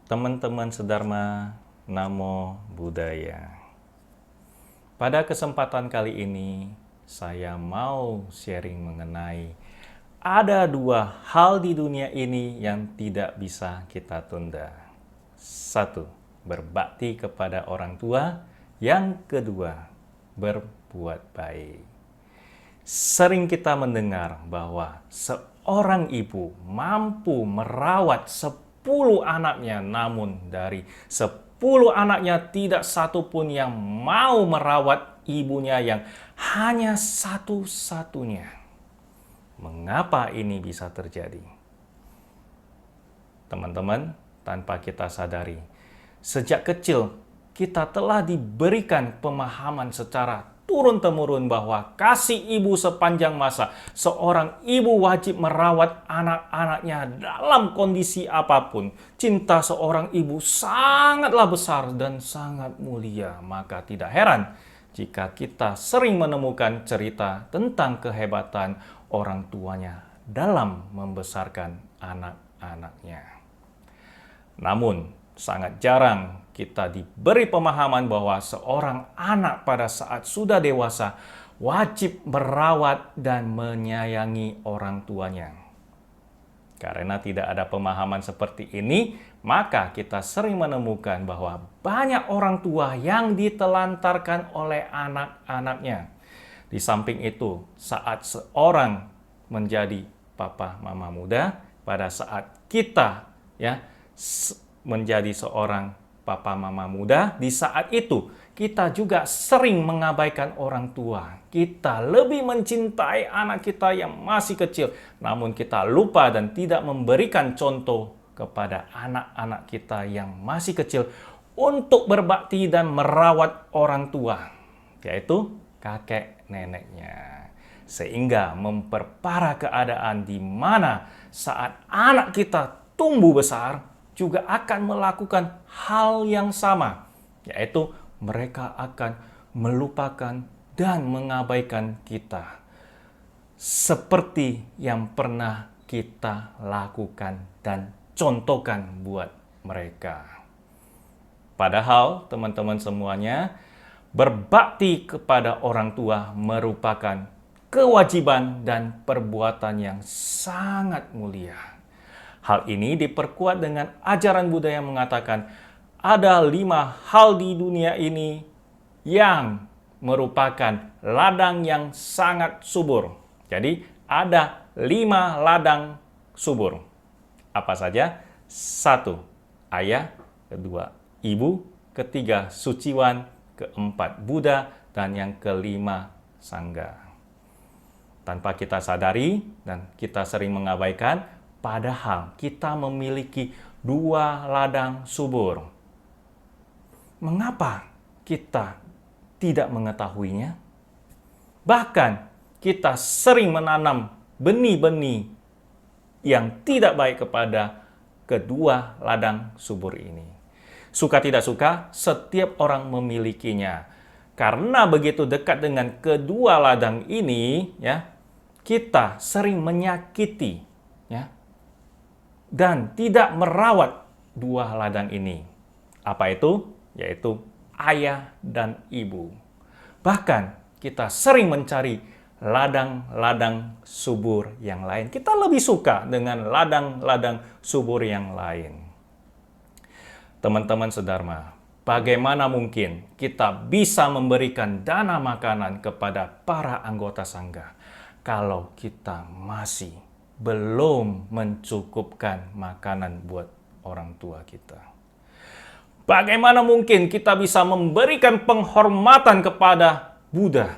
Teman-teman sedharma, Namo Buddhaya. Pada kesempatan kali ini, saya mau sharing mengenai ada dua hal di dunia ini yang tidak bisa kita tunda. Satu, berbakti kepada orang tua. Yang kedua, berbuat baik. Sering kita mendengar bahwa seorang ibu mampu merawat 10 anaknya, namun dari 10 anaknya tidak satu pun yang mau merawat ibunya yang hanya satu-satunya. Mengapa ini bisa terjadi? Teman-teman, tanpa kita sadari, sejak kecil kita telah diberikan pemahaman secara turun-temurun bahwa kasih ibu sepanjang masa. Seorang ibu wajib merawat anak-anaknya dalam kondisi apapun. Cinta seorang ibu sangatlah besar dan sangat mulia. Maka tidak heran jika kita sering menemukan cerita tentang kehebatan orang tuanya dalam membesarkan anak-anaknya. Namun, sangat jarang kita diberi pemahaman bahwa seorang anak pada saat sudah dewasa wajib merawat dan menyayangi orang tuanya. Karena tidak ada pemahaman seperti ini, maka kita sering menemukan bahwa banyak orang tua yang ditelantarkan oleh anak-anaknya. Di samping itu, saat seorang menjadi papa mama muda, pada saat kita menjadi seorang papa mama muda, di saat itu kita juga sering mengabaikan orang tua. Kita lebih mencintai anak kita yang masih kecil, namun kita lupa dan tidak memberikan contoh kepada anak-anak kita yang masih kecil untuk berbakti dan merawat orang tua, yaitu kakek neneknya. Sehingga memperparah keadaan di mana saat anak kita tumbuh besar, juga akan melakukan hal yang sama, yaitu mereka akan melupakan dan mengabaikan kita. Seperti yang pernah kita lakukan dan contohkan buat mereka. Padahal teman-teman semuanya, berbakti kepada orang tua merupakan kewajiban dan perbuatan yang sangat mulia. Hal ini diperkuat dengan ajaran Buddha yang mengatakan ada 5 hal di dunia ini yang merupakan ladang yang sangat subur. Jadi ada 5 ladang subur. Apa saja? 1, ayah. 2, ibu. 3, suciwan. 4, Buddha. Dan yang kelima, sangga. Tanpa kita sadari dan kita sering mengabaikan, padahal kita memiliki 2 ladang subur. Mengapa kita tidak mengetahuinya? Bahkan kita sering menanam benih-benih yang tidak baik kepada kedua ladang subur ini. Suka tidak suka, setiap orang memilikinya. Karena begitu dekat dengan kedua ladang ini, kita sering menyakiti, dan tidak merawat 2 ladang ini. Apa itu? Yaitu ayah dan ibu. Bahkan kita sering mencari ladang-ladang subur yang lain. Kita lebih suka dengan ladang-ladang subur yang lain. Teman-teman sedharma, bagaimana mungkin kita bisa memberikan dana makanan kepada para anggota sangga kalau kita masih belum mencukupkan makanan buat orang tua kita? Bagaimana mungkin kita bisa memberikan penghormatan kepada Buddha?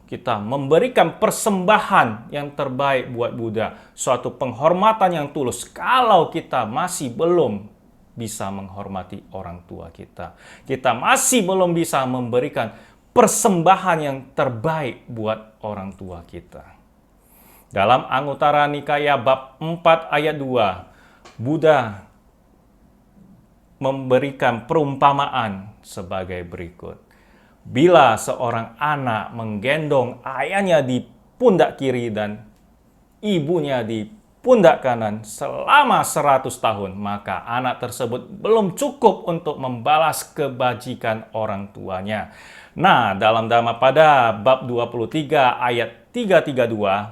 Kita memberikan persembahan yang terbaik buat Buddha, suatu penghormatan yang tulus, kalau kita masih belum bisa menghormati orang tua kita. Kita masih belum bisa memberikan persembahan yang terbaik buat orang tua kita. Dalam Anguttara Nikaya bab 4 ayat 2, Buddha memberikan perumpamaan sebagai berikut. Bila seorang anak menggendong ayahnya di pundak kiri dan ibunya di pundak kanan selama 100 tahun, maka anak tersebut belum cukup untuk membalas kebajikan orang tuanya. Nah, dalam Dhammapada bab 23 ayat 332,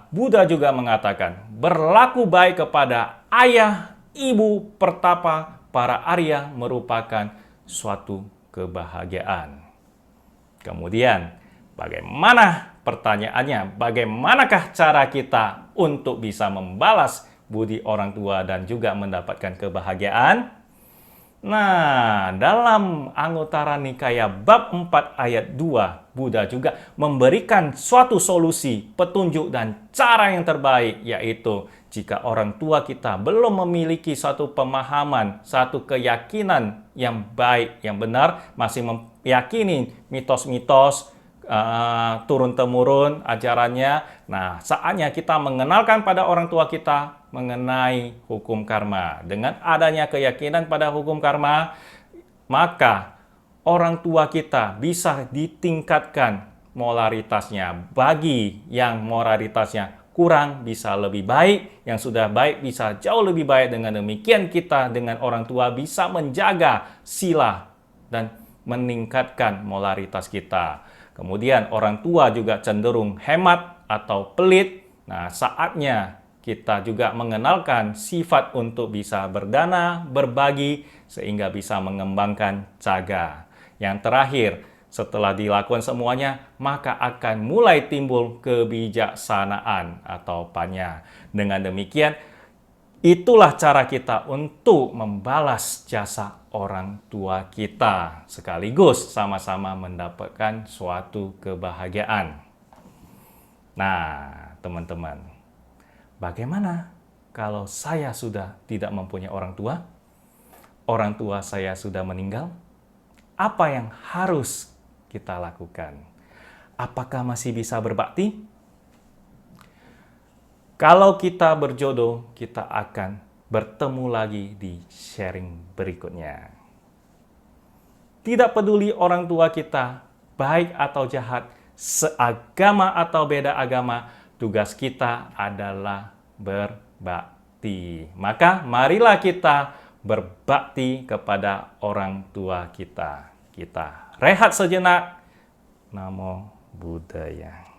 Buddha juga mengatakan, berlaku baik kepada ayah, ibu, pertapa, para Arya merupakan suatu kebahagiaan. Kemudian, bagaimana pertanyaannya? Bagaimanakah cara kita untuk bisa membalas budi orang tua dan juga mendapatkan kebahagiaan? Nah, dalam Anguttara Nikaya bab 4 ayat 2, Buddha juga memberikan suatu solusi, petunjuk dan cara yang terbaik, yaitu jika orang tua kita belum memiliki satu pemahaman, satu keyakinan yang baik, yang benar, masih meyakini mitos-mitos, turun-temurun ajarannya. Nah, saatnya kita mengenalkan pada orang tua kita mengenai hukum karma. Dengan adanya keyakinan pada hukum karma, maka orang tua kita bisa ditingkatkan moralitasnya. Bagi yang moralitasnya kurang bisa lebih baik, yang sudah baik bisa jauh lebih baik. Dengan demikian kita dengan orang tua bisa menjaga sila dan meningkatkan moralitas kita. Kemudian orang tua juga cenderung hemat atau pelit. Nah, saatnya kita juga mengenalkan sifat untuk bisa berdana, berbagi, sehingga bisa mengembangkan caga. Yang terakhir, setelah dilakukan semuanya, maka akan mulai timbul kebijaksanaan atau panya. Dengan demikian, itulah cara kita untuk membalas jasa orang tua kita, sekaligus sama-sama mendapatkan suatu kebahagiaan. Nah, teman-teman, bagaimana kalau saya sudah tidak mempunyai orang tua? Orang tua saya sudah meninggal? Apa yang harus kita lakukan? Apakah masih bisa berbakti? Kalau kita berjodoh, kita akan bertemu lagi di sharing berikutnya. Tidak peduli orang tua kita, baik atau jahat, seagama atau beda agama, tugas kita adalah berbakti. Maka marilah kita berbakti kepada orang tua kita. Kita rehat sejenak. Namo Buddhaya.